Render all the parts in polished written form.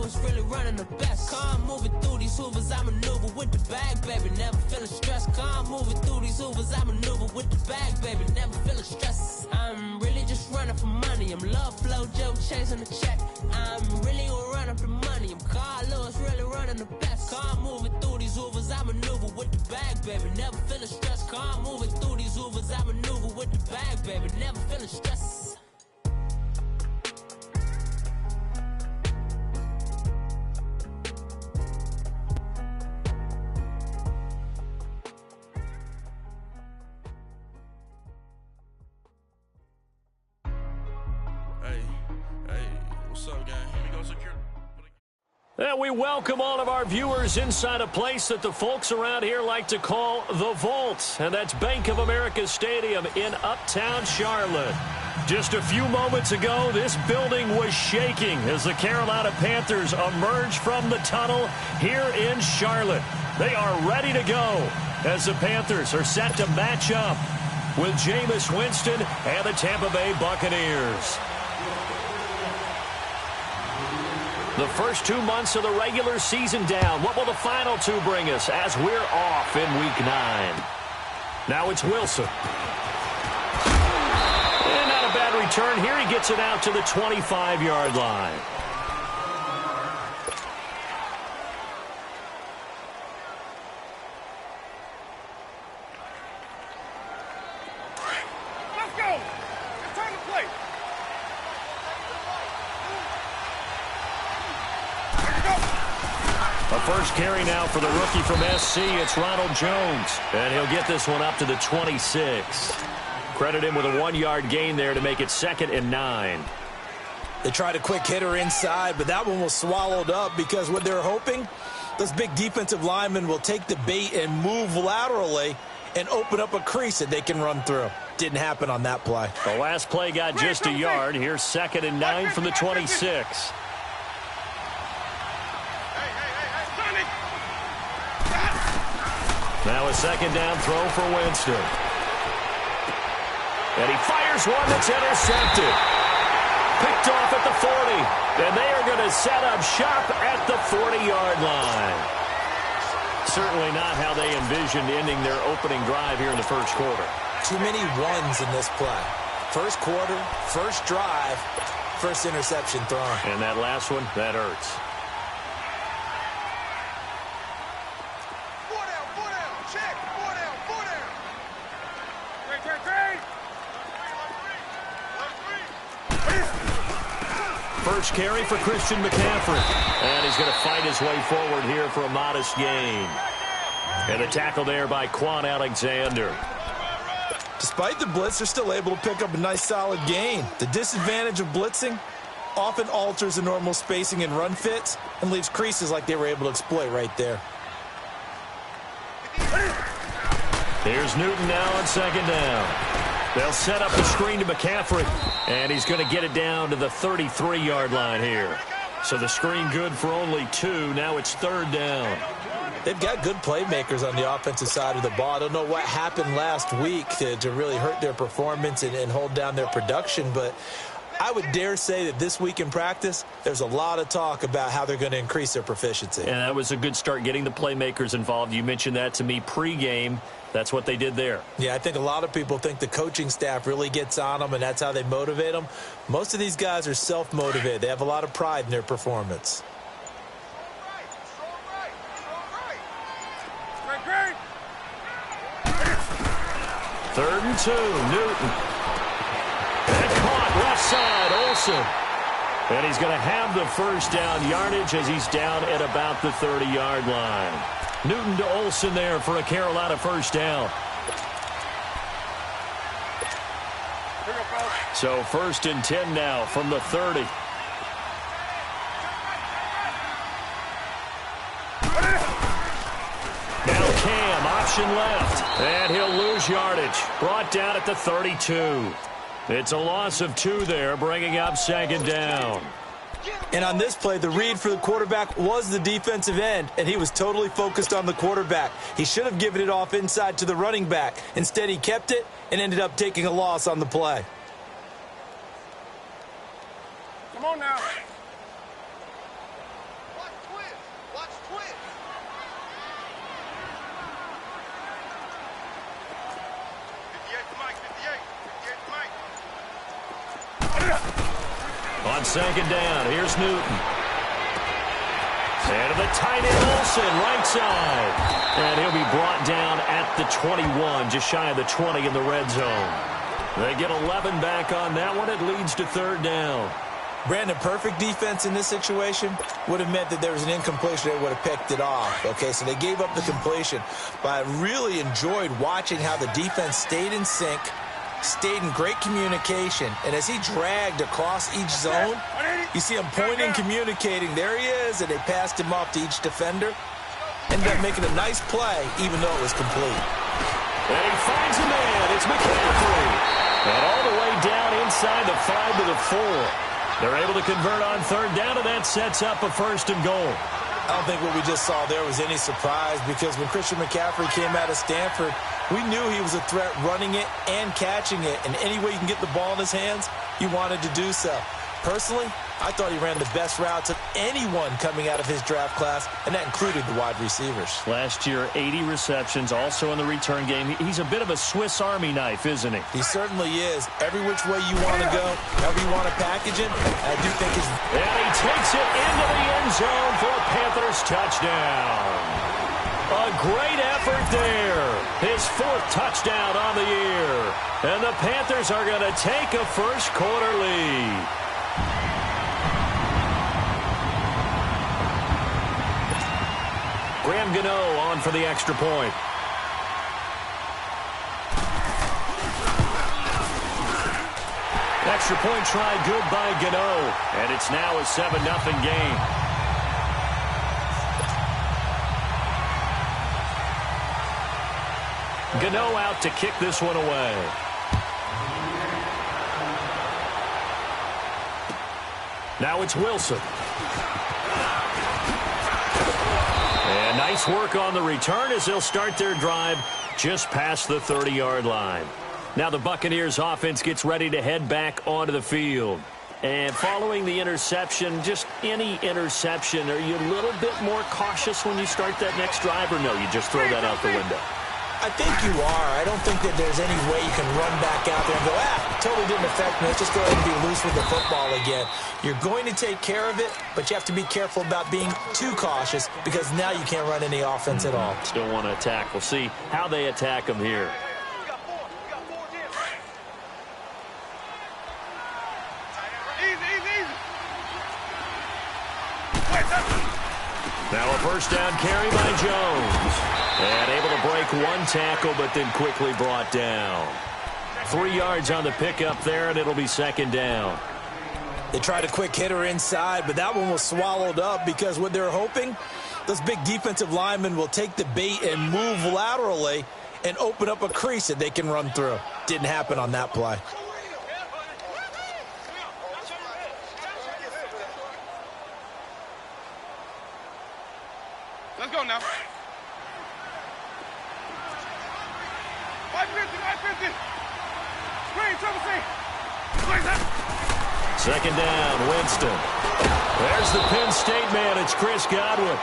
Lewis really running the best. Car moving through these hoovers, I maneuver with the bag, baby. Never feeling stressed. Car moving through these hoovers, I maneuver with the bag, baby. Never feeling stressed. I'm really just running for money. I'm love flow, Joe chasing the check. I'm really gonna run up the money. I'm Carl Lewis really running the best. Car moving through these hoovers, I maneuver with the bag, baby. Never feeling stressed. Car moving through these hoovers, I maneuver with the bag, baby. Never feeling stressed. And we welcome all of our viewers inside a place that the folks around here like to call the Vault. And that's Bank of America Stadium in Uptown Charlotte. Just a few moments ago, this building was shaking as the Carolina Panthers emerged from the tunnel here in Charlotte. They are ready to go as the Panthers are set to match up with Jameis Winston and the Tampa Bay Buccaneers. The first 2 months of the regular season down. What will the final two bring us as we're off in Week 9? Now it's Wilson. And not a bad return. Here he gets it out to the 25-yard line. Let's go. It's time to play. A first carry now for the rookie from SC. It's Ronald Jones. And he'll get this one up to the 26. Credit him with a 1-yard gain there to make it 2nd and 9. They tried a quick hitter inside, but that one was swallowed up because what they're hoping, those big defensive linemen will take the bait and move laterally and open up a crease that they can run through. Didn't happen on that play. The last play got just a yard. Here's 2nd and 9 from the 26. Now a 2nd down throw for Winston. And he fires one that's intercepted. Picked off at the 40. And they are going to set up shop at the 40-yard line. Certainly not how they envisioned ending their opening drive here in the first quarter. Too many ones in this play. First quarter, first drive, first interception thrown. And that last one, that hurts. First carry for Christian McCaffrey. And he's going to fight his way forward here for a modest gain. And a tackle there by Quan Alexander. Despite the blitz, they're still able to pick up a nice solid gain. The disadvantage of blitzing often alters the normal spacing and run fits and leaves creases like they were able to exploit right there. Here's Newton now on 2nd down. They'll set up the screen to McCaffrey, and he's going to get it down to the 33-yard line here. So the screen good for only 2. Now it's 3rd down. They've got good playmakers on the offensive side of the ball. I don't know what happened last week to really hurt their performance and hold down their production, but I would dare say that this week in practice, there's a lot of talk about how they're going to increase their proficiency. And that was a good start getting the playmakers involved. You mentioned that to me pregame. That's what they did there. Yeah, I think a lot of people think the coaching staff really gets on them, and that's how they motivate them. Most of these guys are self-motivated. They have a lot of pride in their performance. Third and 2, Newton. And caught left side, Olsen. And he's going to have the first down yardage as he's down at about the 30-yard line. Newton to Olsen there for a Carolina first down. So 1st and 10 now from the 30. Now Cam, option left. And he'll lose yardage. Brought down at the 32. It's a loss of 2 there, bringing up 2nd down. And on this play, the read for the quarterback was the defensive end, and he was totally focused on the quarterback. He should have given it off inside to the running back. Instead, he kept it and ended up taking a loss on the play. Come on now. on second down. Here's Newton. And to the tight end, Olsen, right side. And he'll be brought down at the 21, just shy of the 20 in the red zone. They get 11 back on that one. It leads to third down. Brandon, perfect defense in this situation would have meant that there was an incompletion. They would have picked it off. Okay, so they gave up the completion. But I really enjoyed watching how the defense stayed in sync, stayed in great communication. And as he dragged across each zone, you see him pointing, communicating. There he is, and they passed him off to each defender. Ended up making a nice play, even though it was complete. And he finds a man. It's McCaffrey. And all the way down inside the 5 to the 4. They're able to convert on third down, and that sets up a first and goal. I don't think what we just saw there was any surprise, because when Christian McCaffrey came out of Stanford, we knew he was a threat running it and catching it. And any way you can get the ball in his hands, he wanted to do so. Personally, I thought he ran the best routes of anyone coming out of his draft class, and that included the wide receivers. Last year, 80 receptions, also in the return game. He's a bit of a Swiss Army knife, isn't he? He certainly is. Every which way you want to go, however you want to package him, I do think he's... And he takes it into the end zone for a Panthers touchdown. A great effort there. His 4th touchdown on the year. And the Panthers are going to take a first quarter lead. Graham Gano on for the extra point. Extra point try good by Gano. And it's now a 7-0 game. Gano out to kick this one away. Now it's Wilson. And nice work on the return as they'll start their drive just past the 30-yard line. Now the Buccaneers offense gets ready to head back onto the field. And following the interception, just any interception, are you a little bit more cautious when you start that next drive, or no, you just throw that out the window? I think you are. I don't think that there's any way you can run back out there and go, totally didn't affect me. Let's just go ahead and be loose with the football again. You're going to take care of it, but you have to be careful about being too cautious, because now you can't run any offense at all. Still want to attack. We'll see how they attack them here. Now a first down carry by Jones. And able to break one tackle, but then quickly brought down. 3 yards on the pickup there, and it'll be second down. They tried a quick hitter inside, but that one was swallowed up, because what they're hoping, those big defensive linemen will take the bait and move laterally and open up a crease that they can run through. Didn't happen on that play. Let's go now. 550. Screen, trouble screen. Second down, Winston. There's the Penn State man. It's Chris Godwin.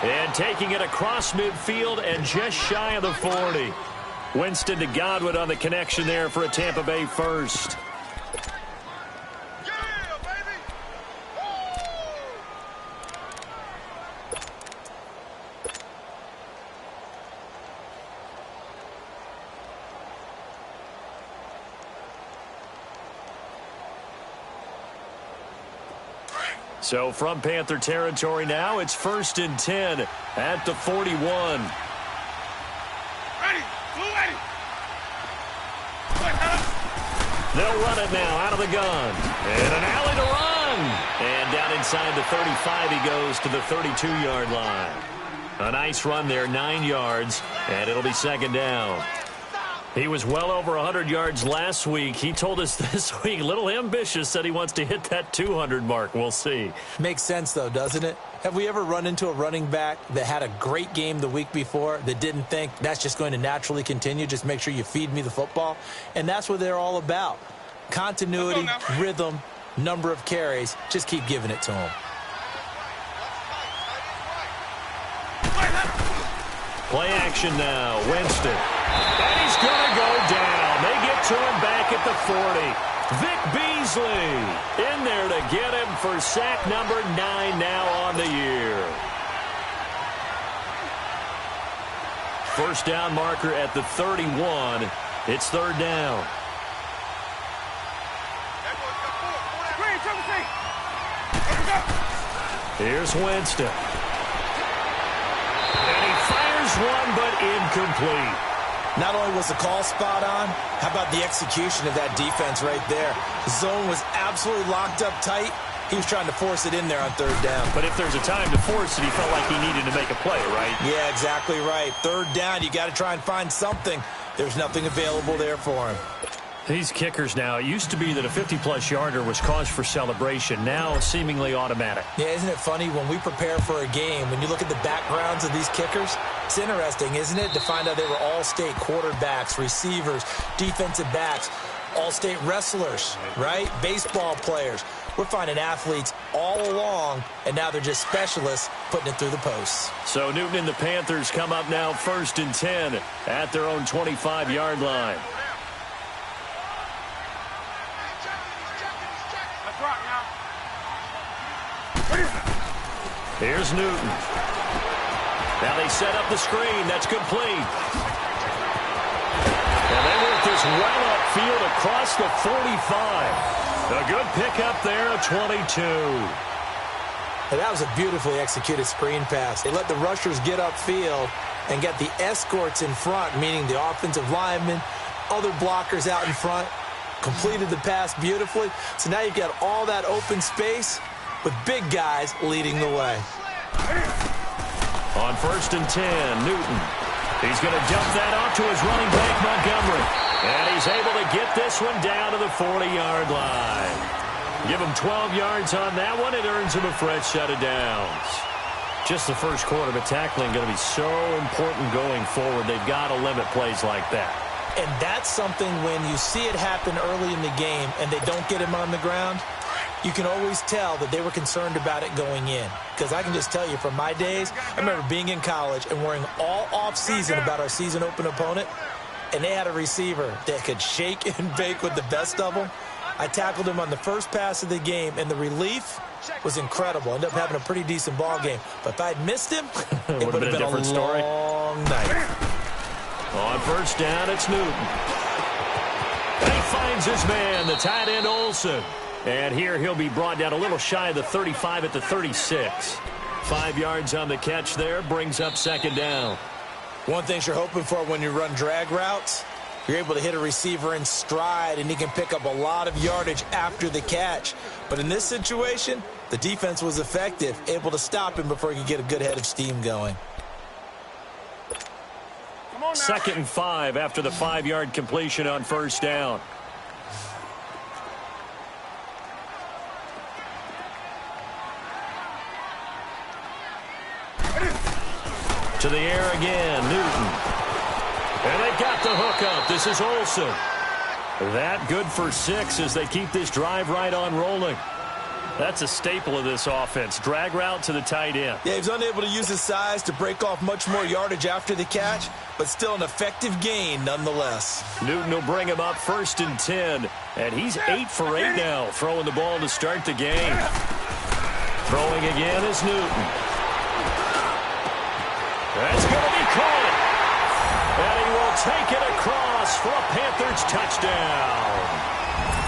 And taking it across midfield and just shy of the 40. Winston to Godwin on the connection there for a Tampa Bay first. So from Panther territory now, it's 1st and 10 at the 41. Ready. Ready. They'll run it now out of the gun. And an alley to run. And down inside the 35 he goes to the 32-yard line. A nice run there, 9 yards, and it'll be second down. He was well over 100 yards last week. He told us this week, a little ambitious, said he wants to hit that 200 mark. We'll see. Makes sense, though, doesn't it? Have we ever run into a running back that had a great game the week before that didn't think that's just going to naturally continue? Just make sure you feed me the football. And that's what they're all about. Continuity, rhythm, number of carries. Just keep giving it to him. Play action now. Winston. And he's going to go down. They get to him back at the 40. Vic Beasley in there to get him for sack number 9 now on the year. First down marker at the 31. It's third down. Here's Winston. And he fires one, but incomplete. Not only was the call spot on, how about the execution of that defense right there? The zone was absolutely locked up tight. He was trying to force it in there on third down. But if there's a time to force it, he felt like he needed to make a play, right? Yeah, exactly right. Third down, you got to try and find something. There's nothing available there for him. These kickers now, it used to be that a 50-plus yarder was cause for celebration. Now seemingly automatic. Yeah, isn't it funny when we prepare for a game, when you look at the backgrounds of these kickers, it's interesting, isn't it, to find out they were all-state quarterbacks, receivers, defensive backs, all-state wrestlers, right? Baseball players. We're finding athletes all along, and now they're just specialists putting it through the posts. So Newton and the Panthers come up now 1st and 10 at their own 25-yard line. Here's Newton. Now they set up the screen. That's complete. And they work this well upfield across the 45. A good pickup there at 22. And that was a beautifully executed screen pass. They let the rushers get upfield and get the escorts in front, meaning the offensive linemen, other blockers out in front, completed the pass beautifully. So now you've got all that open space with big guys leading the way. On 1st and 10, Newton. He's going to dump that off to his running back, Montgomery. And he's able to get this one down to the 40-yard line. Give him 12 yards on that one. It earns him a fresh set of downs. Just the first quarter, but tackling going to be so important going forward. They've got to limit plays like that. And that's something when you see it happen early in the game and they don't get him on the ground, you can always tell that they were concerned about it going in. Because I can just tell you from my days, I remember being in college and worrying all off-season about our season open opponent, and they had a receiver that could shake and bake with the best of them. I tackled him on the first pass of the game, and the relief was incredible. Ended up having a pretty decent ball game. But if I'd missed him, it would have been a different story. Long night. On 1st down, it's Newton. And he finds his man, the tight end Olsen. And here he'll be brought down a little shy of the 35 at the 36. 5 yards on the catch there, brings up 2nd down. One thing you're hoping for when you run drag routes, you're able to hit a receiver in stride, and he can pick up a lot of yardage after the catch. But in this situation, the defense was effective, able to stop him before he could get a good head of steam going. 2nd and 5 after the 5-yard completion on 1st down. To the air again, Newton. And they got the hook up. This is Olsen. That good for 6 as they keep this drive right on rolling. That's a staple of this offense. Drag route to the tight end. Yeah, he was unable to use his size to break off much more yardage after the catch, but still an effective gain nonetheless. Newton will bring him up 1st and 10, and he's 8 for 8 now, throwing the ball to start the game. Throwing again is Newton. That's going to be caught. And he will take it across for a Panthers touchdown.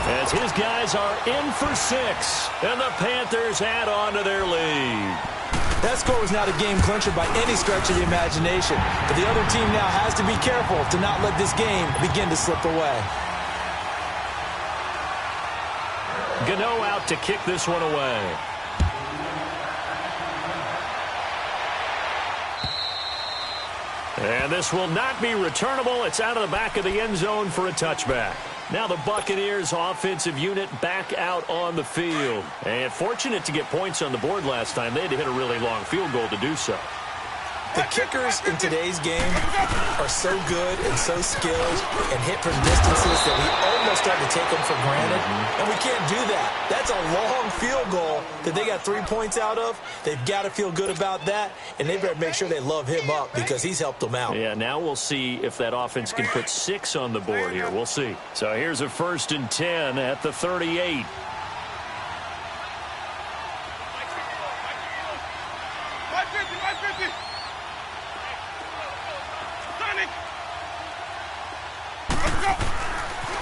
As his guys are in for 6, and the Panthers add on to their lead. That score was not a game clincher by any stretch of the imagination, but the other team now has to be careful to not let this game begin to slip away. Gano out to kick this one away. And this will not be returnable. It's out of the back of the end zone for a touchback. Now the Buccaneers offensive unit back out on the field. And fortunate to get points on the board last time. They had to hit a really long field goal to do so. The kickers in today's game are so good and so skilled and hit from distances that we almost start to take them for granted, and we can't do that. That's a long field goal that they got 3 points out of. They've got to feel good about that, and they better make sure they love him up because he's helped them out. Yeah, now we'll see if that offense can put 6 on the board here. We'll see. So here's a 1st and 10 at the 38.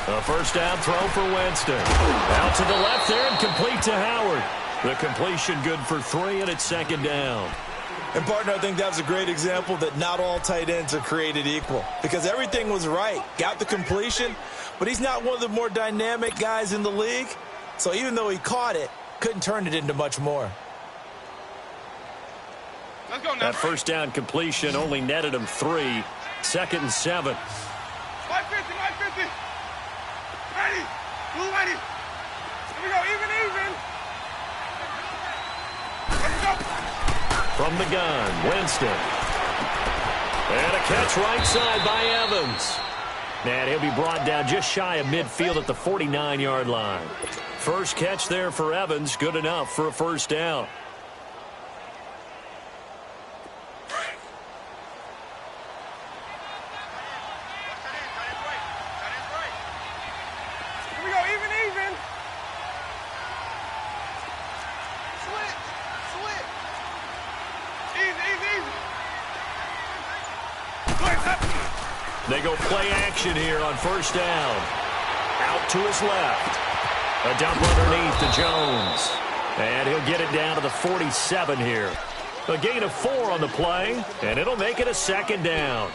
A first down throw for Winston. Out to the left there and complete to Howard. The completion good for 3, and it's 2nd down. And, partner, I think that was a great example that not all tight ends are created equal because everything was right. Got the completion, but he's not one of the more dynamic guys in the league. So even though he caught it, couldn't turn it into much more. Let's go now. That first down completion only netted him 3. 2nd and 7. 550, 550. Ready. Blue ready. Here we go. Even. Let's go. From the gun, Winston. And a catch right side by Evans. And he'll be brought down just shy of midfield at the 49-yard line. First catch there for Evans. Good enough for a first down. They go play action here on first down. Out to his left. A dump underneath to Jones. And he'll get it down to the 47 here. A gain of 4 on the play, and it'll make it a 2nd down.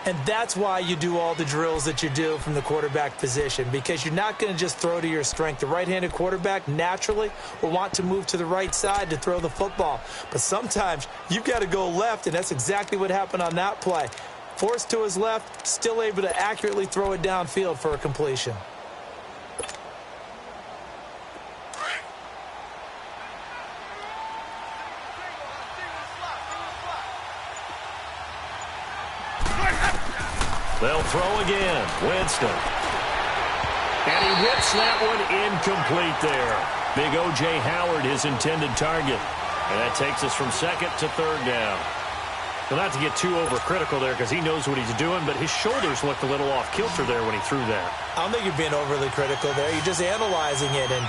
And that's why you do all the drills that you do from the quarterback position, because you're not going to just throw to your strength. The right-handed quarterback naturally will want to move to the right side to throw the football. But sometimes you've got to go left, and that's exactly what happened on that play. Forced to his left, still able to accurately throw it downfield for a completion. They'll throw again. Winston. And he whips that one incomplete there. Big O.J. Howard, his intended target. And that takes us from 2nd to 3rd down. Well, not to get too overcritical there because he knows what he's doing, but his shoulders looked a little off kilter there when he threw that. I don't think you're being overly critical there. You're just analyzing it, and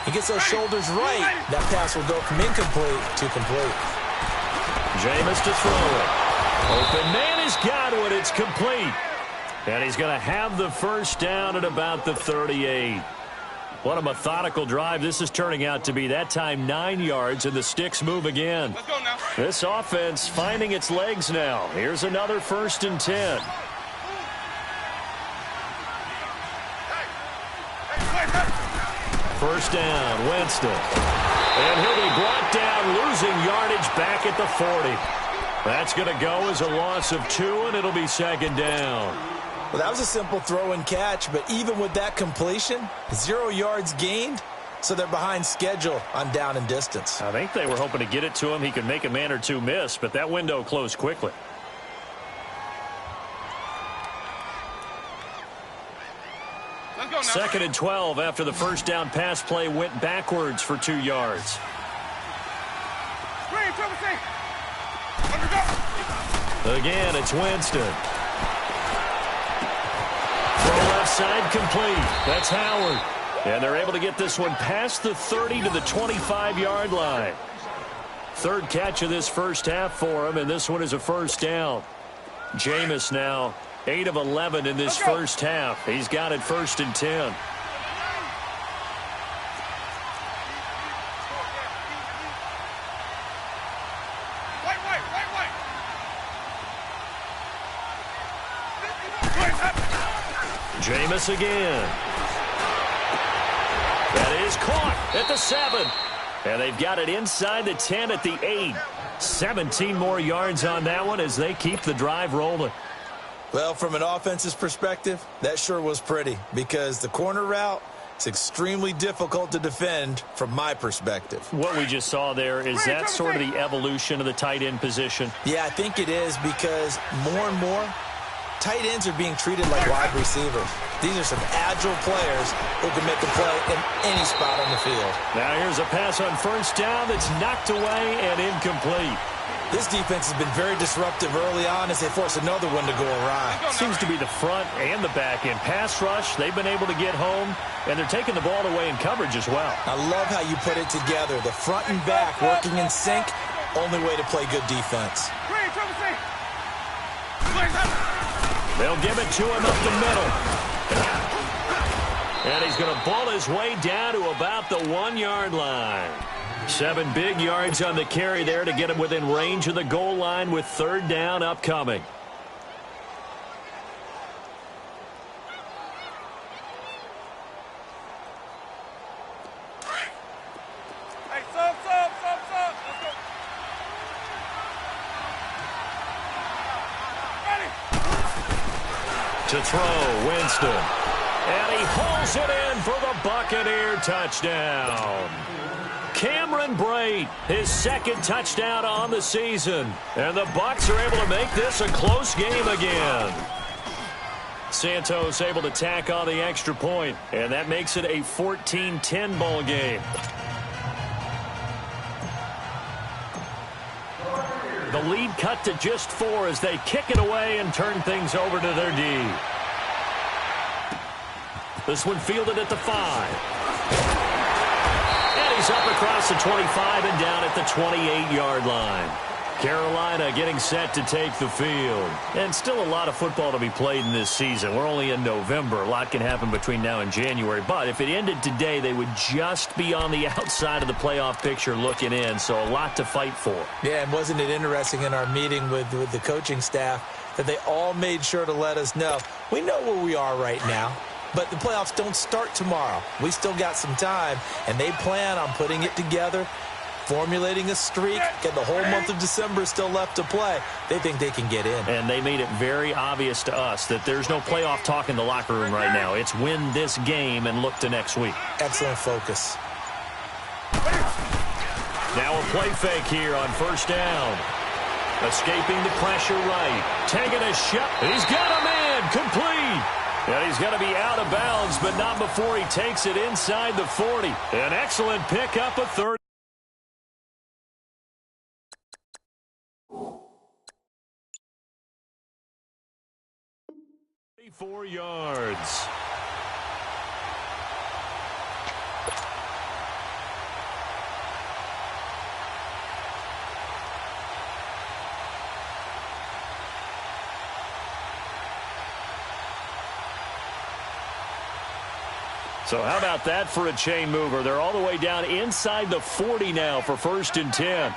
he gets those shoulders right. That pass will go from incomplete to complete. Jameis to throw it. Open man has got it. It's complete. And he's going to have the first down at about the 38. What a methodical drive this is turning out to be. That time 9 yards, and the sticks move again. Let's go now. This offense finding its legs now. Here's another 1st and 10. First down, Winston. And he'll be brought down, losing yardage back at the 40. That's going to go as a loss of 2, and it'll be 2nd down. Well, that was a simple throw and catch, but even with that completion, 0 yards gained, so they're behind schedule on down and distance. I think they were hoping to get it to him. He could make a man or two miss, but that window closed quickly. Let's go now. 2nd and 12 after the first down pass play went backwards for 2 yards. Screen, triple C. Let's go. Again, it's Winston. Throw left side complete. That's Howard. And they're able to get this one past the 30 to the 25-yard line. 3rd catch of this first half for him, and this one is a first down. Jameis now 8 of 11 in this first half. He's got it 1st and 10. Jameis again. That is caught at the 7. And they've got it inside the 10 at the 8. 17 more yards on that one as they keep the drive rolling. Well, from an offense's perspective, that sure was pretty because the corner route It's extremely difficult to defend from my perspective. What we just saw there, is that sort of the evolution of the tight end position? Yeah, I think it is, because more and more, tight ends are being treated like wide receivers. These are some agile players who can make a play in any spot on the field. Now here's a pass on first down that's knocked away and incomplete. This defense has been very disruptive early on as they force another one to go awry. Seems to be the front and the back end. Pass rush, they've been able to get home, and they're taking the ball away in coverage as well. I love how you put it together. The front and back working in sync, only way to play good defense. They'll give it to him up the middle. And he's going to ball his way down to about the 1-yard line. 7 big yards on the carry there to get him within range of the goal line with third down upcoming. Hey, sub. Let's go. Ready. To throw, Winston. And he hauls it in for the Buccaneer touchdown. Cameron Brate, his second touchdown on the season. And the Bucs are able to make this a close game again. Santos able to tack on the extra point, and that makes it a 14-10 ball game. The lead cut to just 4 as they kick it away and turn things over to their D. This one fielded at the 5. He's up across the 25 and down at the 28-yard line. Carolina getting set to take the field. And still a lot of football to be played in this season. We're only in November. A lot can happen between now and January. But if it ended today, they would just be on the outside of the playoff picture looking in. So a lot to fight for. Yeah, and wasn't it interesting in our meeting with the coaching staff that they all made sure to let us know, we know where we are right now. But the playoffs don't start tomorrow. We still got some time, and they plan on putting it together, formulating a streak, get the whole month of December still left to play. They think they can get in. And they made it very obvious to us that there's no playoff talk in the locker room right now. It's win this game and look to next week. Excellent focus. Now a play fake here on first down. Escaping the pressure right. Taking a shot. He's got him in. Complete. And he's going to be out of bounds, but not before he takes it inside the 40. An excellent pickup of 30. 34 yards. So how about that for a chain mover? They're all the way down inside the 40 now for 1st and 10.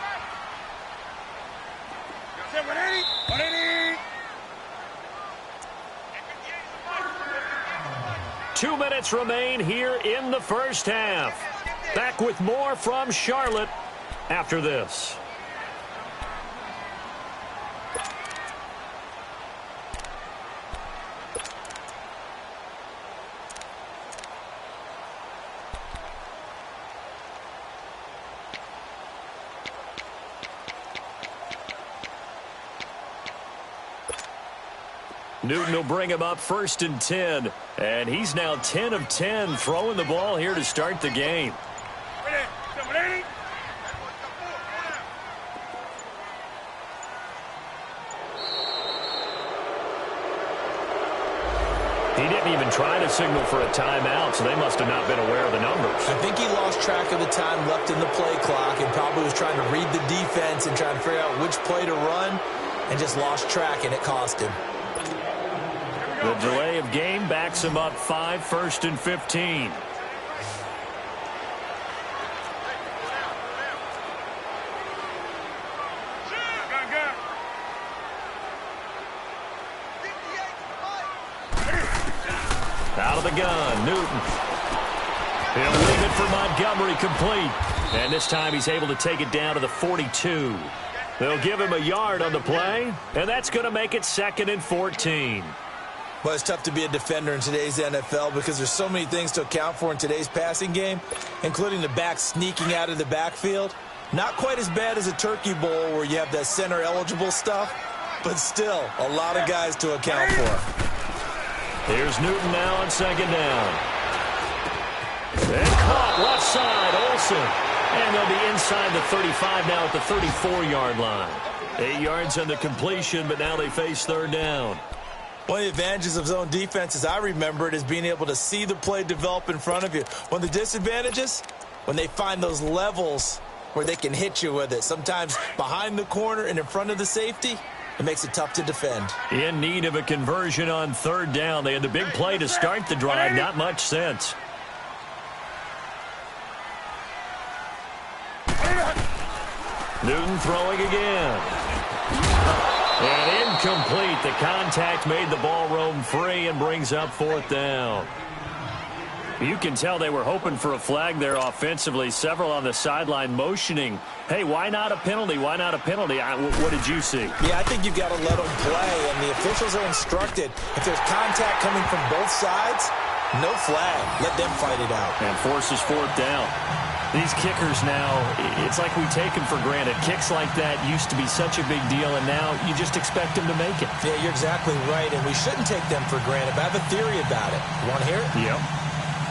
2 minutes remain here in the first half. Back with more from Charlotte after this. Newton will bring him up 1st and 10. And he's now 10 of 10 throwing the ball here to start the game. He didn't even try to signal for a timeout, so they must have not been aware of the numbers. I think he lost track of the time left in the play clock and probably was trying to read the defense and trying to figure out which play to run and just lost track, and it cost him. The delay of game backs him up 5, 1st and 15. Out of the gun, Newton. He'll leave it for Montgomery, complete. And this time he's able to take it down to the 42. They'll give him a yard on the play, and that's going to make it 2nd and 14. Well, it's tough to be a defender in today's NFL because there's so many things to account for in today's passing game, including the back sneaking out of the backfield. Not quite as bad as a turkey bowl where you have that center-eligible stuff, but still a lot of guys to account for. Here's Newton now on second down. And caught left side, Olsen. And they'll be inside the 35 now at the 34-yard line. 8 yards on the completion, but now they face third down. One of the advantages of zone defense, as I remember it, is being able to see the play develop in front of you. One of the disadvantages, when they find those levels where they can hit you with it, sometimes behind the corner and in front of the safety, it makes it tough to defend. In need of a conversion on third down. They had the big play to start the drive, not much sense. Newton throwing again. And incomplete. The contact made the ball roam free and brings up fourth down. You can tell they were hoping for a flag there offensively. Several on the sideline motioning, hey, why not a penalty? Why not a penalty? What did you see? Yeah, I think you've got to let them play, and the officials are instructed. If there's contact coming from both sides, no flag. Let them fight it out. And forces fourth down. These kickers now, it's like we take them for granted. Kicks like that used to be such a big deal, and now you just expect them to make it. Yeah, you're exactly right, and we shouldn't take them for granted. But I have a theory about it. You want to hear it? Yep.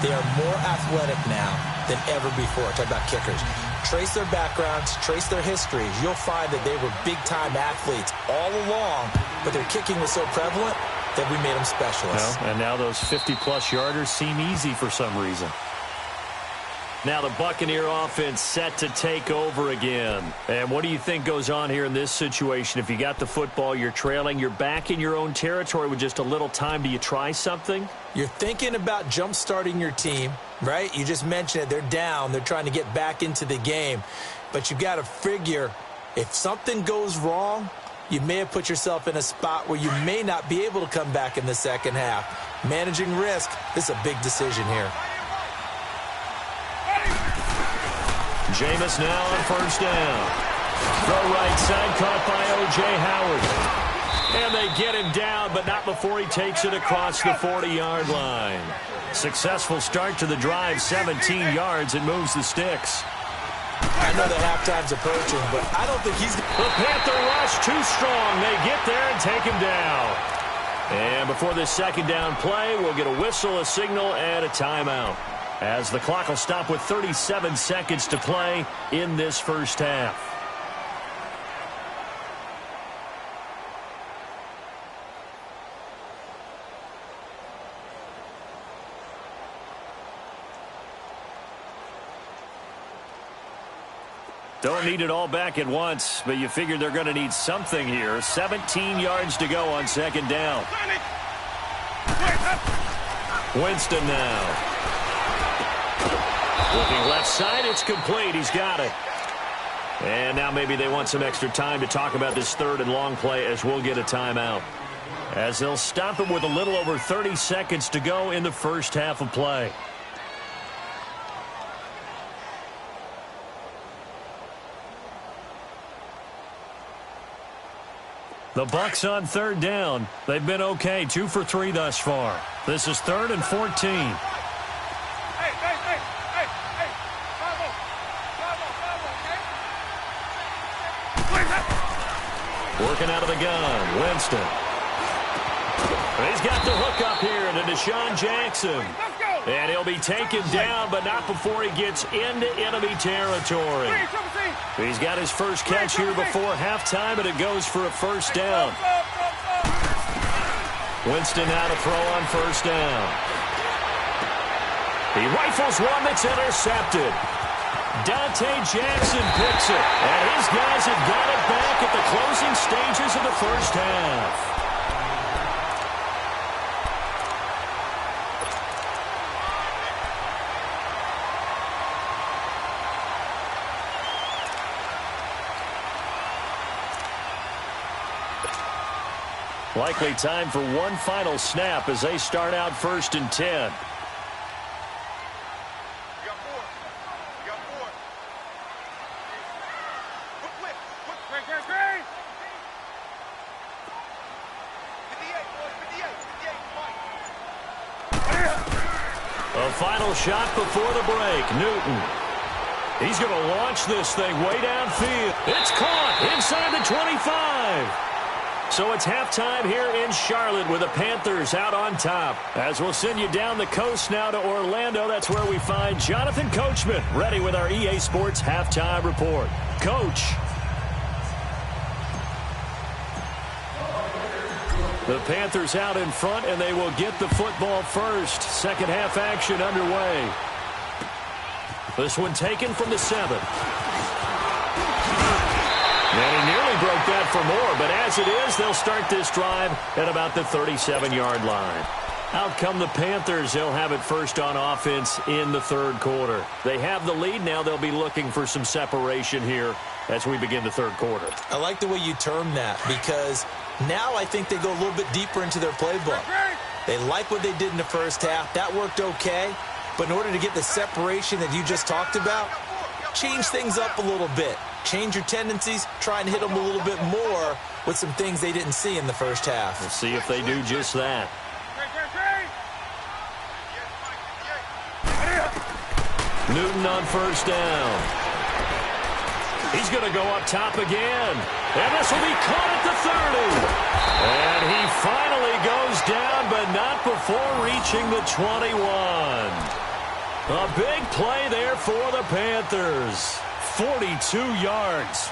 They are more athletic now than ever before. Talk about kickers. Trace their backgrounds, trace their histories. You'll find that they were big-time athletes all along, but their kicking was so prevalent that we made them specialists. Well, and now those 50-plus yarders seem easy for some reason. Now the Buccaneer offense set to take over again. And what do you think goes on here in this situation? If you got the football, you're trailing, you're back in your own territory with just a little time. Do you try something? You're thinking about jump-starting your team, right? You just mentioned it. They're down. They're trying to get back into the game. But you've got to figure if something goes wrong, you may have put yourself in a spot where you may not be able to come back in the second half. Managing risk, this is a big decision here. Jameis now on first down. Throw right side, caught by O.J. Howard. And they get him down, but not before he takes it across the 40-yard line. Successful start to the drive, 17 yards, and moves the sticks. I know that halftime's approaching, but I don't think he's... The Panther rush too strong. They get there and take him down. And before this second down play, we'll get a whistle, a signal, and a timeout, as the clock will stop with 37 seconds to play in this first half. Don't need it all back at once, but you figure they're going to need something here. 17 yards to go on second down. Winston now. Looking left side, it's complete. He's got it. And now maybe they want some extra time to talk about this third and long play, as we'll get a timeout, as they'll stop it with a little over 30 seconds to go in the first half of play. The Bucs on third down. They've been okay, 2 for 3 thus far. This is 3rd and 14. Working out of the gun, Winston. He's got the hook up here to Deshaun Jackson. And he'll be taken down, but not before he gets into enemy territory. He's got his first catch here before halftime, and it goes for a first down. Winston now to throw on first down. He rifles one that's intercepted. Dante Jackson picks it, and his guys have got it back at the closing stages of the first half. Likely time for one final snap as they start out 1st and 10. The final shot before the break. Newton. He's going to launch this thing way downfield. It's caught inside the 25. So it's halftime here in Charlotte with the Panthers out on top. As we'll send you down the coast now to Orlando, that's where we find Jonathan Coachman ready with our EA Sports halftime report. Coach. The Panthers out in front, and they will get the football first. Second half action underway. This one taken from the 7. And he nearly broke that for more, but as it is, they'll start this drive at about the 37-yard line. Out come the Panthers. They'll have it first on offense in the third quarter. They have the lead. Now they'll be looking for some separation here as we begin the third quarter. I like the way you term that, because now I think they go a little bit deeper into their playbook. They like what they did in the first half. That worked okay. But in order to get the separation that you just talked about, change things up a little bit. Change your tendencies, try and hit them a little bit more with some things they didn't see in the first half. We'll see if they do just that. Newton on first down. He's going to go up top again. And this will be caught at the 30. And he finally goes down, but not before reaching the 21. A big play there for the Panthers. 42 yards.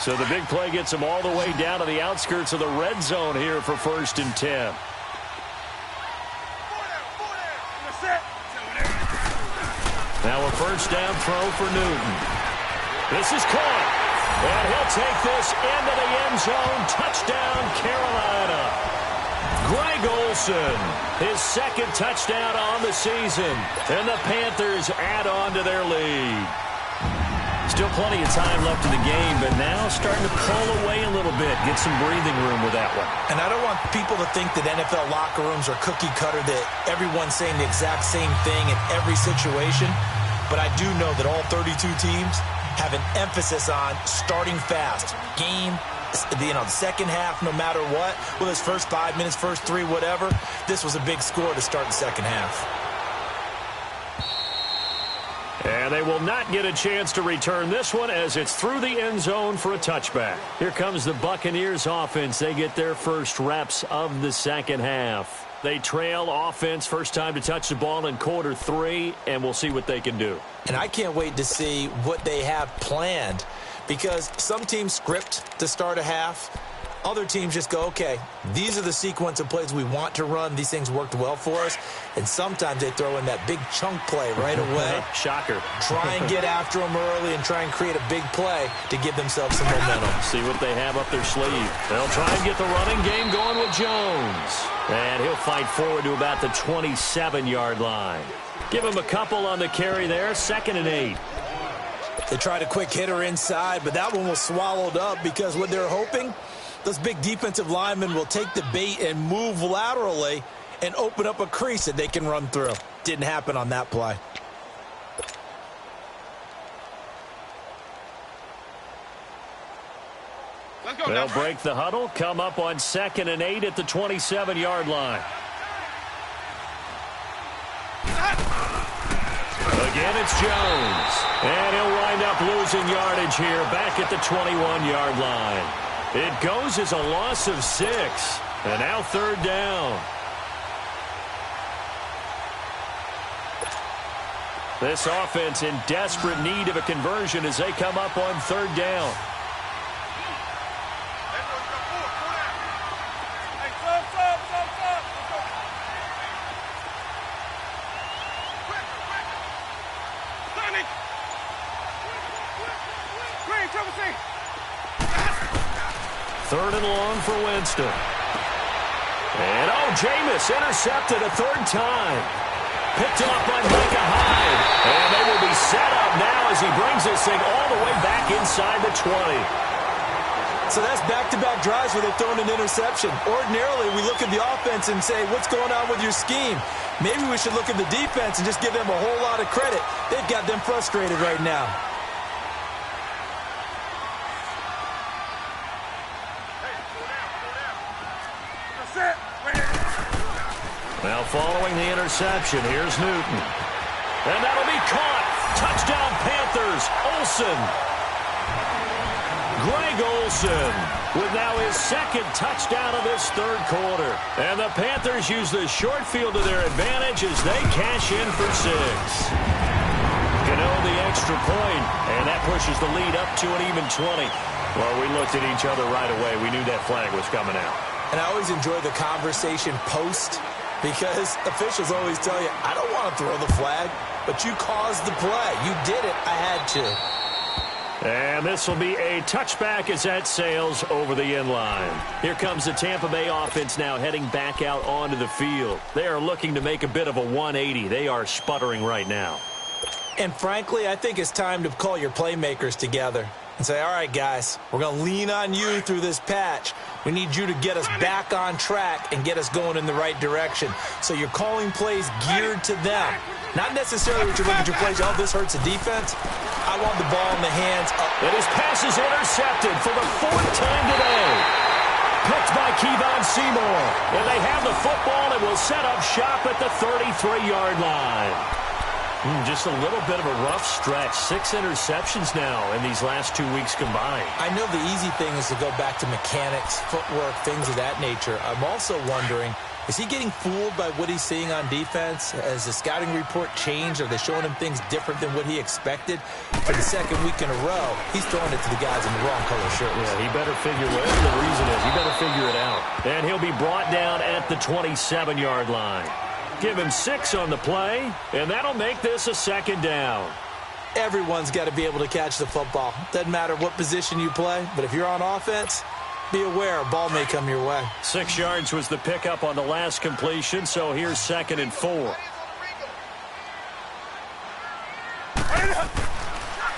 So the big play gets them all the way down to the outskirts of the red zone here for 1st and 10. Now a first down throw for Newton. This is caught. And he'll take this into the end zone. Touchdown, Carolina. Greg Olsen, his second touchdown on the season. And the Panthers add on to their lead. Still plenty of time left in the game, but now starting to pull away a little bit. Get some breathing room with that one. And I don't want people to think that NFL locker rooms are cookie cutter, that everyone's saying the exact same thing in every situation. But I do know that all 32 teams have an emphasis on starting fast. Game, the second half, no matter what. Well, his first 5 minutes, first 3, whatever. This was a big score to start the second half. And they will not get a chance to return this one as it's through the end zone for a touchback. Here comes the Buccaneers offense. They get their first reps of the second half. They trail offense, first time to touch the ball in quarter 3, and we'll see what they can do. And I can't wait to see what they have planned, because some teams script to start a half. Other teams just go, okay, these are the sequence of plays we want to run. These things worked well for us. And sometimes they throw in that big chunk play right away. Shocker. Try and get after them early and try and create a big play to give themselves some momentum. See what they have up their sleeve. They'll try and get the running game going with Jones. And he'll fight forward to about the 27-yard line. Give him a couple on the carry there. 2nd and 8. They tried a quick hitter inside, but that one was swallowed up because what they're hoping, those big defensive linemen will take the bait and move laterally and open up a crease that they can run through. Didn't happen on that play. They'll break the huddle, come up on 2nd and 8 at the 27-yard line. Again, it's Jones. And he'll wind up losing yardage here back at the 21-yard line. It goes as a loss of 6. And now 3rd down. This offense in desperate need of a conversion as they come up on 3rd down. Third and long for Winston. And, Jameis intercepted a 3rd time. Picked off by Micah Hyde. And they will be set up now as he brings this thing all the way back inside the 20. So that's back-to-back drives where they've thrown an interception. Ordinarily, we look at the offense and say, what's going on with your scheme? Maybe we should look at the defense and just give them a whole lot of credit. They've got them frustrated right now. Now following the interception, here's Newton. And that'll be caught. Touchdown Panthers. Olsen. Greg Olsen with now his second touchdown of this third quarter. And the Panthers use the short field to their advantage as they cash in for 6. Cano the extra point, and that pushes the lead up to an even 20. Well, we looked at each other right away. We knew that flag was coming out. And I always enjoy the conversation post because officials always tell you, I don't want to throw the flag, but you caused the play. You did it. I had to. And this will be a touchback as that sails over the end line. Here comes the Tampa Bay offense now heading back out onto the field. They are looking to make a bit of a 180. They are sputtering right now. And frankly, I think it's time to call your playmakers together and say, all right, guys, we're going to lean on you through this patch. We need you to get us back on track and get us going in the right direction. So you're calling plays geared to them. Not necessarily what you look at your plays, oh, this hurts the defense. I want the ball in the hands of... And his pass is intercepted for the 4th time today. Picked by Kevon Seymour. And they have the football and will set up shop at the 33-yard line. Just a little bit of a rough stretch. 6 interceptions now in these last 2 weeks combined. I know the easy thing is to go back to mechanics, footwork, things of that nature. I'm also wondering, is he getting fooled by what he's seeing on defense? Has the scouting report changed? Are they showing him things different than what he expected? For the second week in a row, he's throwing it to the guys in the wrong color shirts. Yeah, he better figure whatever the reason is. He better figure it out. And he'll be brought down at the 27-yard line. Give him 6 on the play, and that'll make this a 2nd down. Everyone's got to be able to catch the football. Doesn't matter what position you play, but if you're on offense, be aware a ball may come your way. 6 yards was the pickup on the last completion, so here's 2nd and 4.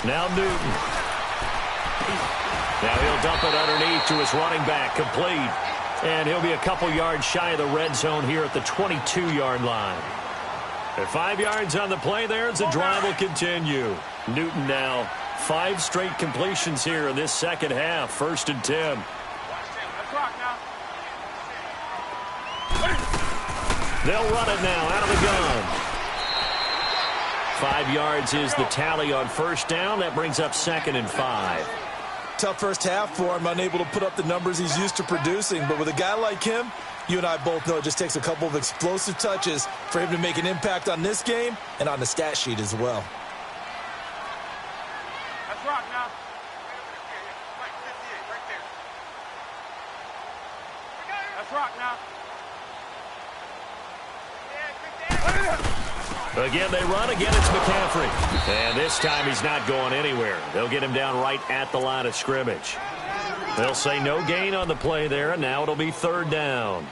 Now Newton. Now he'll dump it underneath to his running back, complete. And he'll be a couple yards shy of the red zone here at the 22-yard line. At 5 yards on the play there as the drive will continue. Newton now 5 straight completions here in this second half. 1st and 10. They'll run it now out of the gun. 5 yards is the tally on 1st down. That brings up 2nd and 5. Tough first half for him, unable to put up the numbers he's used to producing. But with a guy like him, you and I both know it just takes a couple of explosive touches for him to make an impact on this game and on the stat sheet as well. Let's rock now. Right there. Let's rock now. Again, they run. Again, it's McCaffrey. And this time he's not going anywhere. They'll get him down right at the line of scrimmage. They'll say no gain on the play there, and now it'll be 3rd down.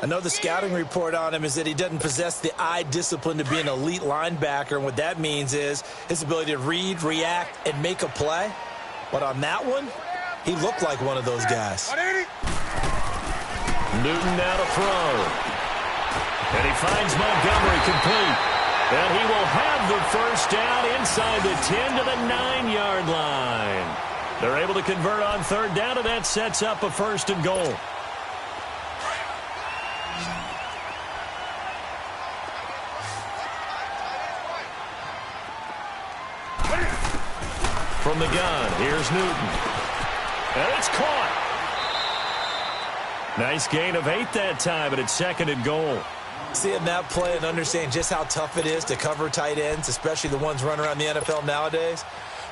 I know the scouting report on him is that he doesn't possess the eye discipline to be an elite linebacker, and what that means is his ability to read, react, and make a play. But on that one, he looked like one of those guys. Newton now to throw. And he finds Montgomery complete. And he will have the 1st down inside the 10 to the 9-yard line. They're able to convert on 3rd down, and that sets up a 1st and goal. From the gun, here's Newton. And it's caught. Nice gain of 8 that time, and it's 2nd and goal. Seeing that play and understanding just how tough it is to cover tight ends, especially the ones running around the NFL nowadays,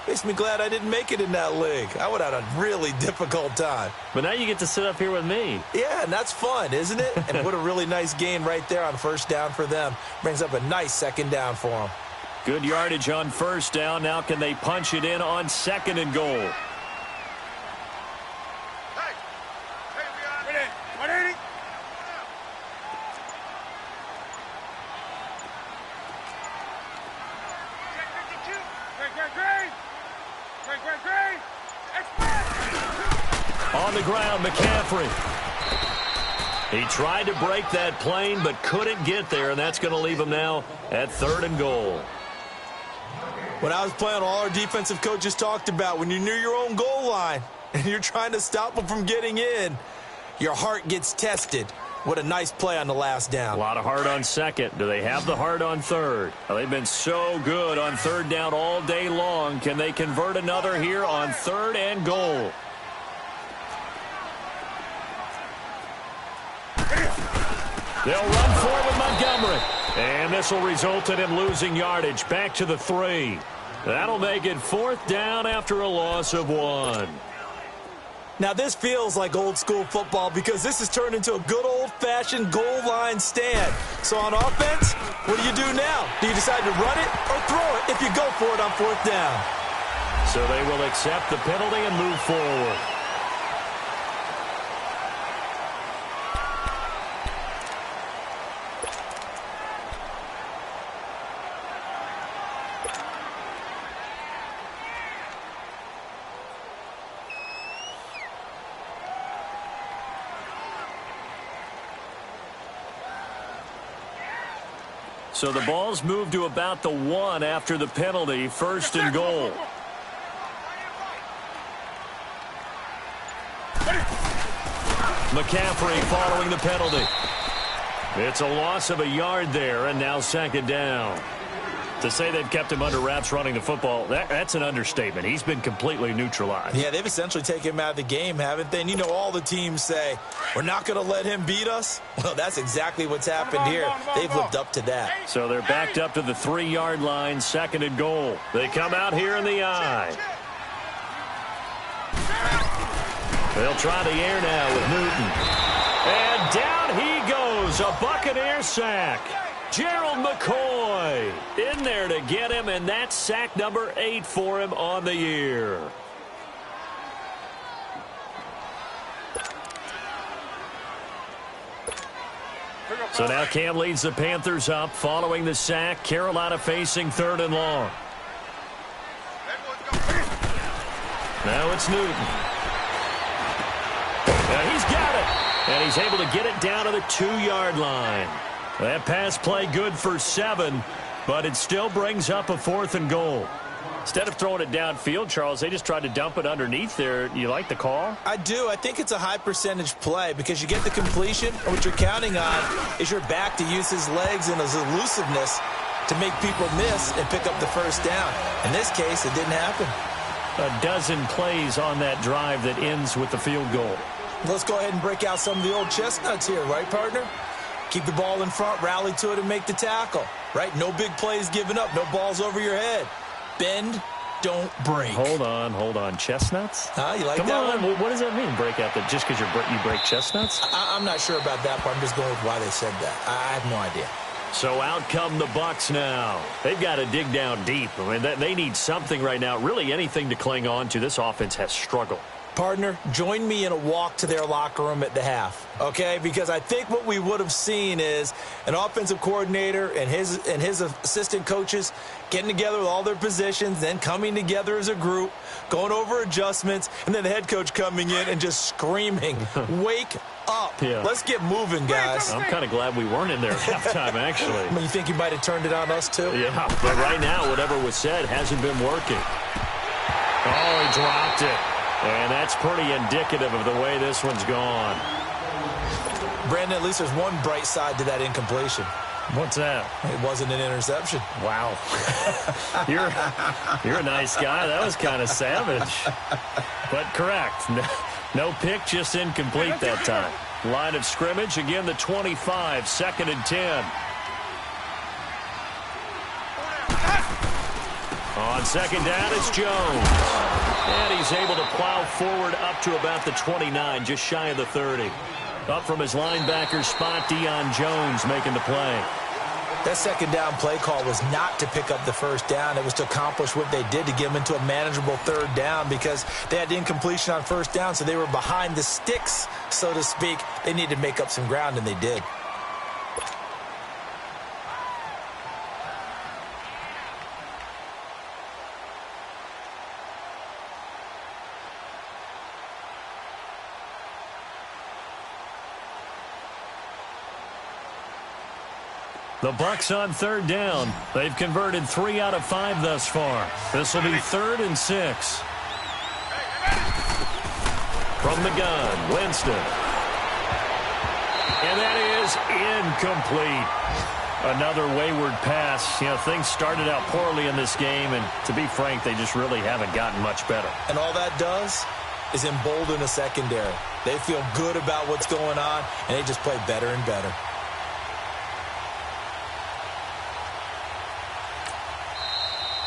makes me glad I didn't make it in that league. I would have had a really difficult time. But now you get to sit up here with me. Yeah, and that's fun, isn't it? And what a really nice gain right there on 1st down for them. Brings up a nice 2nd down for them. Good yardage on 1st down. Now can they punch it in on 2nd and goal? On the ground, McCaffrey. He tried to break that plane, but couldn't get there, and that's going to leave him now at 3rd and goal. When I was playing, all our defensive coaches talked about when you're near your own goal line and you're trying to stop them from getting in, your heart gets tested. What a nice play on the last down. A lot of heart on second. Do they have the heart on third? Well, they've been so good on third down all day long. Can they convert another here on 3rd and goal? They'll run forward with Montgomery. And this will result in him losing yardage back to the 3. That'll make it 4th down after a loss of 1. Now, this feels like old-school football because this has turned into a good old-fashioned goal line stand. So on offense, what do you do now? Do you decide to run it or throw it if you go for it on 4th down? So they will accept the penalty and move forward. So the ball's moved to about the 1 after the penalty, 1st and goal. McCaffrey following the penalty. It's a loss of a yard there, and now 2nd down. To say they've kept him under wraps running the football, that's an understatement. He's been completely neutralized. Yeah, they've essentially taken him out of the game, haven't they? And you know all the teams say, we're not going to let him beat us. Well, that's exactly what's happened here. They've lived up to that. So they're backed up to the 3-yard line, 2nd and goal. They come out here in the I. They'll try the air now with Newton. And down he goes, a Buccaneer sack. Gerald McCoy in there to get him, and that's sack number 8 for him on the year. So now Cam leads the Panthers up following the sack. Carolina facing 3rd and long. Now it's Newton. Now he's got it, and he's able to get it down to the 2-yard line. That pass play good for 7, but it still brings up a 4th and goal. Instead of throwing it downfield, Charles, they just tried to dump it underneath there. You like the call? I do. I think it's a high-percentage play because you get the completion, and what you're counting on is your back to use his legs and his elusiveness to make people miss and pick up the 1st down. In this case, it didn't happen. A dozen plays on that drive that ends with the field goal. Let's go ahead and break out some of the old chestnuts here, right, partner? Keep the ball in front, rally to it, and make the tackle, right? No big plays given up, no balls over your head. Bend, don't break. Hold on. Chestnuts? You like Come that on. one? What does that mean, break out? That just because you break chestnuts? I'm not sure about that part. I'm just going with why they said that. I have no idea. So out come the Bucs now. They've got to dig down deep. I mean, they need something right now, really anything to cling on to. This offense has struggled. Partner, join me in a walk to their locker room at the half, okay? Because I think what we would have seen is an offensive coordinator and his assistant coaches getting together with all their positions, then coming together as a group, going over adjustments, and then the head coach coming in and just screaming, wake up. Yeah. Let's get moving, guys. I'm kind of glad we weren't in there at halftime, actually. I mean, you think you might have turned it on us, too? Yeah, but right now, whatever was said hasn't been working. Oh, he dropped it. And that's pretty indicative of the way this one's gone. Brandon, at least there's one bright side to that incompletion. What's that? It wasn't an interception. Wow. You're a nice guy. That was kind of savage. But correct. No pick, just incomplete that time. Line of scrimmage, again the 25, 2nd and 10. On 2nd down, it's Jones. And he's able to plow forward up to about the 29, just shy of the 30. Up from his linebacker spot, Deion Jones making the play. That 2nd down play call was not to pick up the 1st down. It was to accomplish what they did to get them into a manageable 3rd down because they had incompletion on 1st down, so they were behind the sticks, so to speak. They needed to make up some ground, and they did. The Bucs on 3rd down. They've converted 3 out of 5 thus far. This will be 3rd and 6. From the gun, Winston. And that is incomplete. Another wayward pass. You know, things started out poorly in this game, and to be frank, they just really haven't gotten much better. And all that does is embolden a secondary. They feel good about what's going on, and they just play better and better.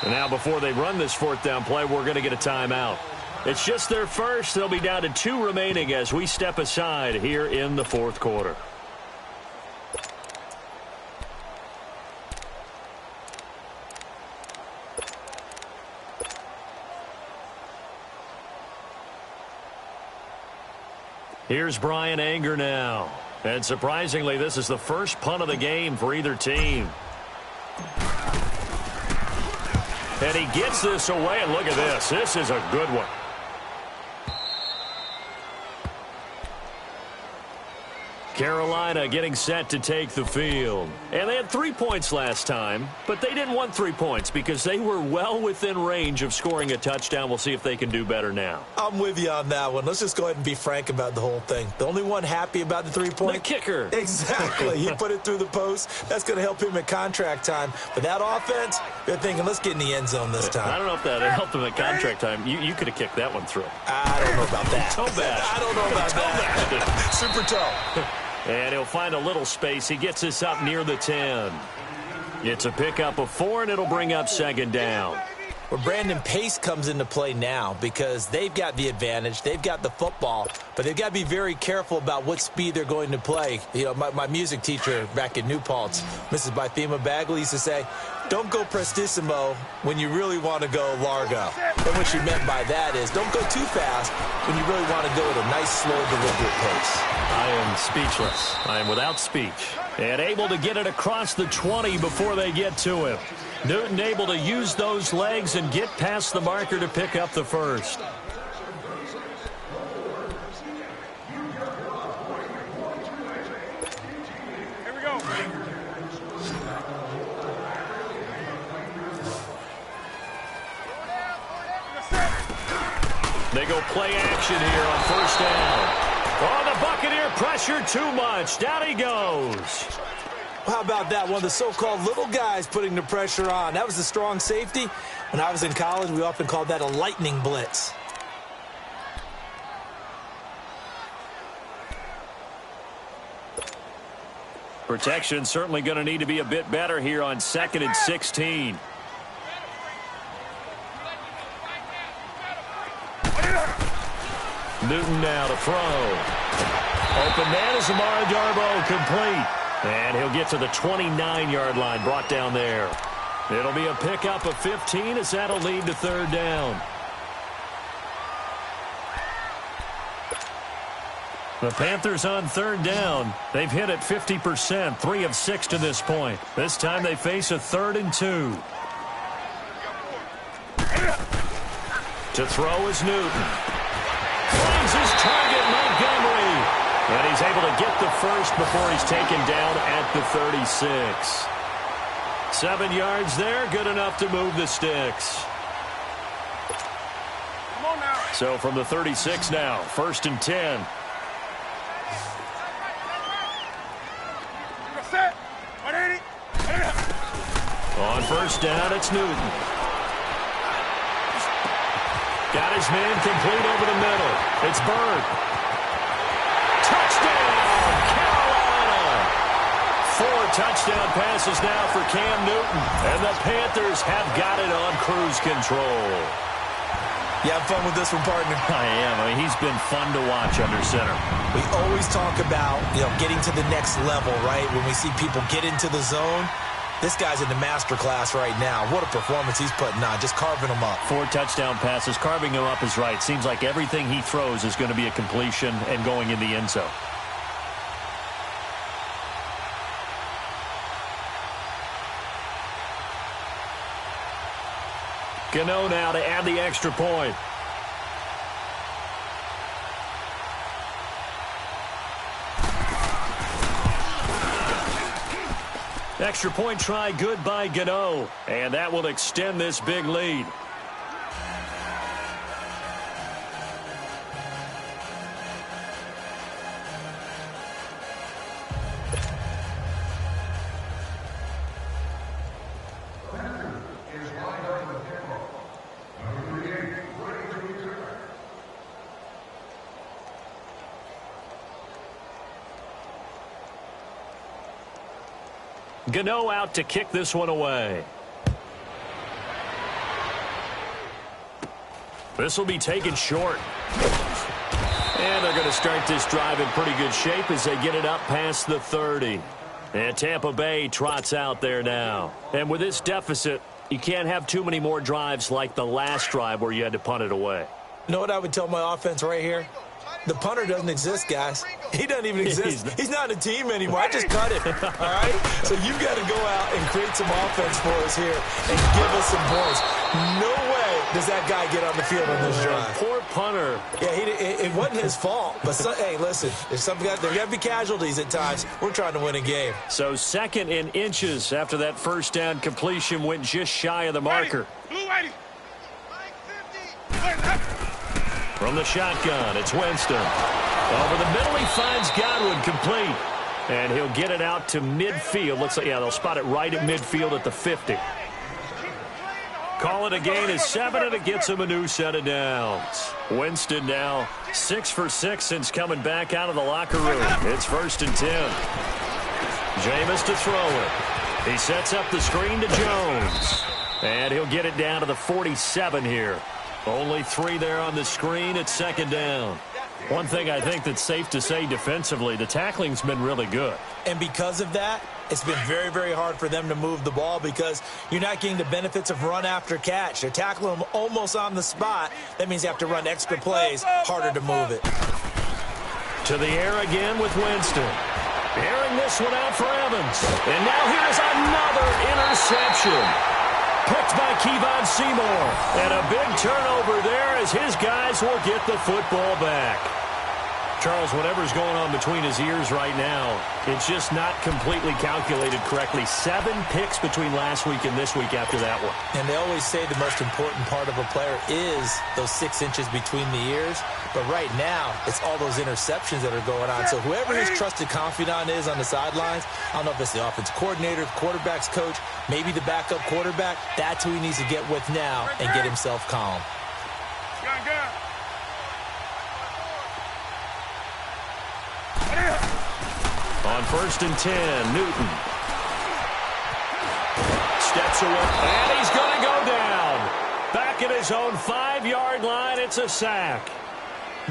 And now before they run this fourth down play, we're going to get a timeout. It's just their first. They'll be down to 2 remaining as we step aside here in the fourth quarter. Here's Brian Anger now. And surprisingly, this is the first punt of the game for either team. And he gets this away, and look at this. This is a good one. Carolina getting set to take the field. And they had 3 points last time, but they didn't want 3 points because they were well within range of scoring a touchdown. We'll see if they can do better now. I'm with you on that one. Let's just go ahead and be frank about the whole thing. The only one happy about the 3-point? The kicker. Exactly. He put it through the post. That's going to help him at contract time. But that offense, they're thinking, let's get in the end zone this time. I don't know if that helped him at contract time. You could have kicked that one through. I don't know about that. Toe bash. I don't know about that. Super toe. And he'll find a little space. He gets this up near the 10. It's a pickup of 4, and it'll bring up second down. Well, Brandon, pace comes into play now because they've got the advantage. They've got the football, but they've got to be very careful about what speed they're going to play. You know, my music teacher back in New Paltz, Mrs. Bythema Bagley, used to say, don't go prestissimo when you really want to go largo. And what she meant by that is don't go too fast when you really want to go at a nice, slow, deliberate pace. I am speechless. I am without speech. And able to get it across the 20 before they get to him. Newton able to use those legs and get past the marker to pick up the first. Here we go. They go play action here on first down. Oh, the Buccaneer pressure too much. Down he goes. How about that? One of the so-called little guys putting the pressure on. That was the strong safety. When I was in college, we often called that a lightning blitz. Protection certainly going to need to be a bit better here on 2nd and 16. Newton now to throw. Open man is Amara Darboh, complete. And he'll get to the 29-yard line, brought down there. It'll be a pickup of 15 as that'll lead to third down. The Panthers on third down. They've hit it 50%, 3 of 6 to this point. This time they face a 3rd and 2. To throw is Newton. Finds his target, Montgomery. And he's able to get the first before he's taken down at the 36. 7 yards there, good enough to move the sticks. Come on now. So from the 36 now, 1st and 10. Set. 180. On first down, it's Newton. Got his man complete over the middle. It's Bird. Touchdown, Carolina! 4 touchdown passes now for Cam Newton. And the Panthers have got it on cruise control. You have fun with this one, partner? I am. I mean, he's been fun to watch under center. We always talk about, getting to the next level, right? When we see people get into the zone, this guy's in the master class right now. What a performance he's putting on, just carving them up. 4 touchdown passes. Carving him up is right. Seems like everything he throws is going to be a completion and going in the end zone. Gano now to add the extra point. Extra point try good by Gano. And that will extend this big lead. Gano out to kick this one away. This will be taken short. And they're going to start this drive in pretty good shape as they get it up past the 30. And Tampa Bay trots out there now. And with this deficit, you can't have too many more drives like the last drive where you had to punt it away. You know what I would tell my offense right here? The punter doesn't exist, guys. He doesn't even exist. He's not a team anymore. I just cut him, all right? So you've got to go out and create some offense for us here and give us some points. No way does that guy get on the field on this drive. Poor punter. Yeah, it wasn't his fault. But, hey, listen, there's there got to be casualties at times. We're trying to win a game. So 2nd in inches after that first down completion went just shy of the marker. From the shotgun, it's Winston. Over the middle, he finds Godwin complete. And he'll get it out to midfield. Looks like, yeah, they'll spot it right at midfield at the 50. Call it a gain of 7, and it gets him a new set of downs. Winston now 6 for 6 since coming back out of the locker room. It's 1st and 10. Jameis to throw it. He sets up the screen to Jones. And he'll get it down to the 47 here. Only 3 there on the screen. It's 2nd down. One thing I think that's safe to say defensively, the tackling's been really good. And because of that, it's been very, very hard for them to move the ball because you're not getting the benefits of run after catch. They're tackling them almost on the spot. That means you have to run extra plays, harder to move it. To the air again with Winston. Airing this one out for Evans. And now here's another interception. Picked by Kevon Seymour. And a big turnover there as his guys will get the football back. Charles, whatever's going on between his ears right now, it's just not completely calculated correctly. 7 picks between last week and this week after that one. And they always say the most important part of a player is those 6 inches between the ears. But right now, it's all those interceptions that are going on. So whoever his trusted confidant is on the sidelines, I don't know if it's the offensive coordinator, the quarterback's coach, maybe the backup quarterback, that's who he needs to get with now and get himself calm. On 1st and 10, Newton. Steps away, and he's going to go down. Back at his own 5-yard line, it's a sack.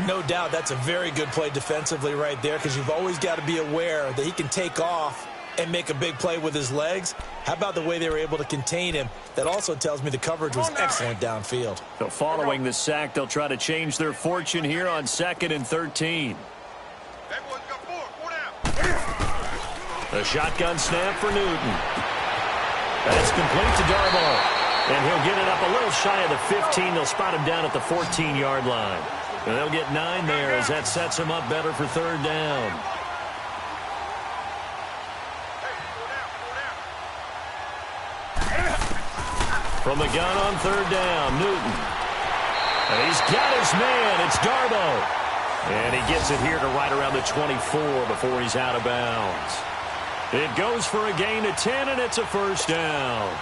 No doubt that's a very good play defensively right there because you've always got to be aware that he can take off and make a big play with his legs. How about the way they were able to contain him? That also tells me the coverage was excellent downfield. So following the sack, they'll try to change their fortune here on 2nd and 13. A shotgun snap for Newton. That's complete to Darboh. And he'll get it up a little shy of the 15. They'll spot him down at the 14-yard line. And they'll get 9 there as that sets him up better for 3rd down. From the gun on 3rd down, Newton. And he's got his man. It's Darboh. And he gets it here to right around the 24 before he's out of bounds. It goes for a gain of 10, and it's a 1st down.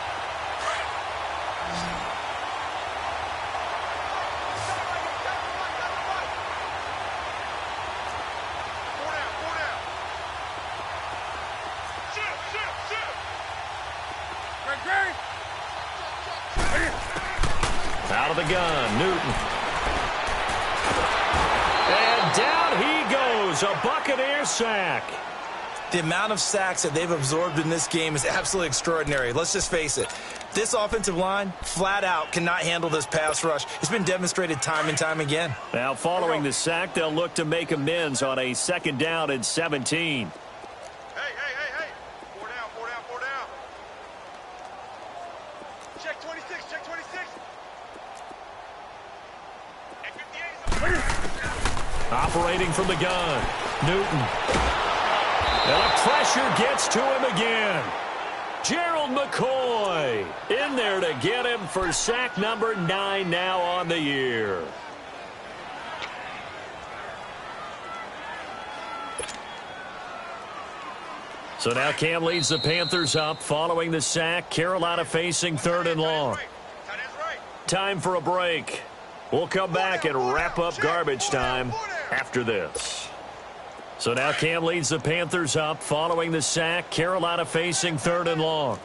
Out of the gun, Newton. And down he goes, a Buccaneer sack. The amount of sacks that they've absorbed in this game is absolutely extraordinary. Let's just face it. This offensive line, flat out, cannot handle this pass rush. It's been demonstrated time and time again. Now, following the sack, they'll look to make amends on a 2nd down and 17. Hey. 4 down. Check 26. Operating from the gun, Newton. And the pressure gets to him again. Gerald McCoy in there to get him for sack number 9 now on the year. So now Cam leads the Panthers up following the sack. Carolina facing 3rd and long. Time for a break. We'll come back and wrap up garbage time after this. So now Cam leads the Panthers up following the sack. Carolina facing 3rd and long.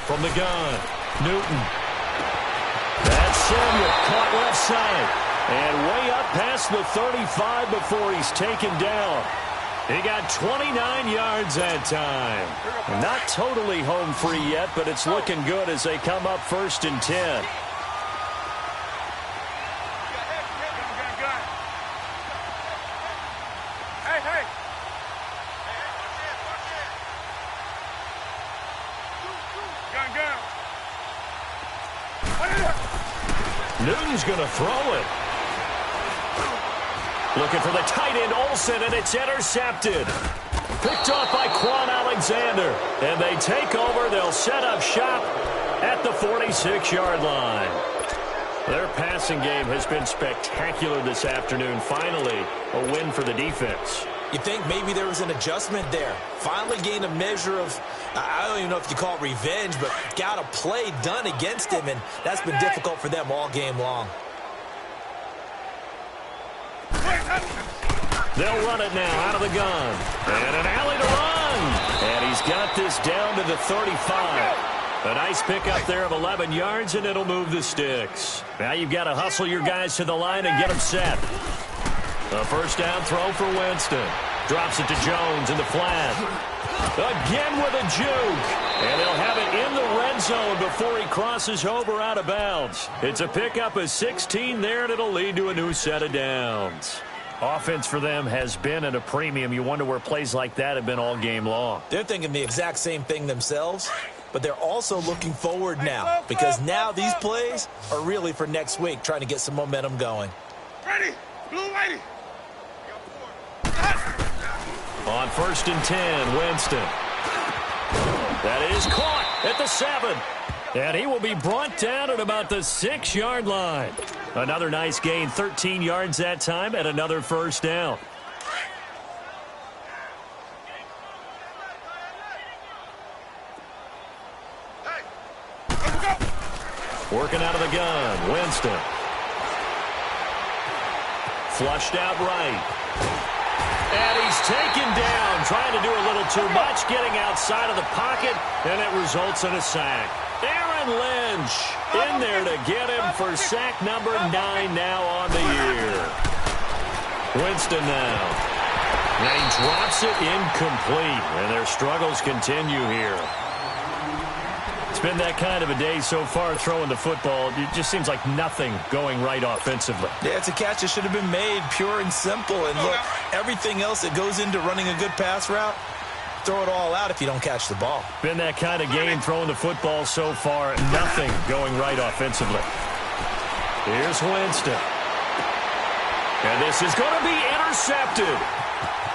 From the gun, Newton. That's Samuel, caught left side. And way up past the 35 before he's taken down. He got 29 yards that time. Not totally home free yet, but it's looking good as they come up 1st and 10. Newton's going to throw it. Looking for the tight end, Olsen, and it's intercepted. Picked off by Quan Alexander. And they take over. They'll set up shop at the 46-yard line. Their passing game has been spectacular this afternoon. Finally, a win for the defense. You think maybe there was an adjustment there. Finally gained a measure of, I don't even know if you call it revenge, but got a play done against him, and that's been difficult for them all game long. They'll run it now out of the gun. And an alley to run. And he's got this down to the 35. A nice pickup there of 11 yards, and it'll move the sticks. Now you've got to hustle your guys to the line and get them set. A 1st down throw for Winston. Drops it to Jones in the flat. Again with a juke. And they'll have it in the red zone before he crosses over out of bounds. It's a pickup of 16 there, and it'll lead to a new set of downs. Offense for them has been at a premium. You wonder where plays like that have been all game long. They're thinking the exact same thing themselves, but they're also looking forward now because now these plays are really for next week, trying to get some momentum going. Ready, blue lady. On 1st and 10, Winston. That is caught at the 7. And he will be brought down at about the 6-yard line. Another nice gain, 13 yards that time, and another 1st down. Working out of the gun, Winston. Flushed out right. And he's taken down, trying to do a little too much, getting outside of the pocket, and it results in a sack. Aaron Lynch in there to get him for sack number 9 now on the year. Winston now. And he drops it incomplete, and their struggles continue here. It's been that kind of a day so far throwing the football. It just seems like nothing going right offensively. Yeah, it's a catch that should have been made, pure and simple. And look, everything else that goes into running a good pass route, throw it all out if you don't catch the ball. Been that kind of game throwing the football so far. Nothing going right offensively. Here's Winston. And this is going to be intercepted.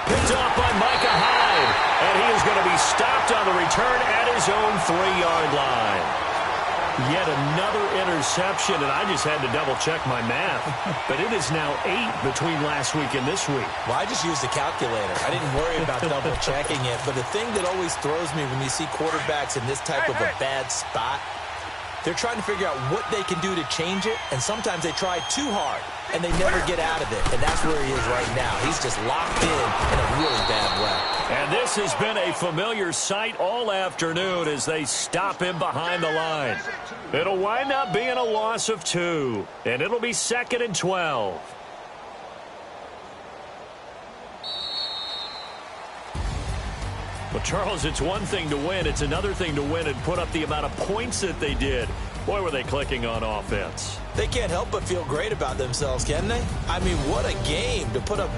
Picked off by Micah Hyde. And he is going to be stopped on the return at his own 3-yard line. Yet another interception, and I just had to double-check my math. But it is now 8 between last week and this week. Well, I just used the calculator. I didn't worry about double-checking it. But the thing that always throws me when you see quarterbacks in this type of a bad spot, they're trying to figure out what they can do to change it, and sometimes they try too hard, and they never get out of it. And that's where he is right now. He's just locked in a really bad way. And this has been a familiar sight all afternoon as they stop him behind the line. It'll wind up being a loss of 2, and it'll be 2nd and 12. Well, Charles, it's one thing to win. It's another thing to win and put up the amount of points that they did. Boy, were they clicking on offense. They can't help but feel great about themselves, can they? I mean, what a game to put up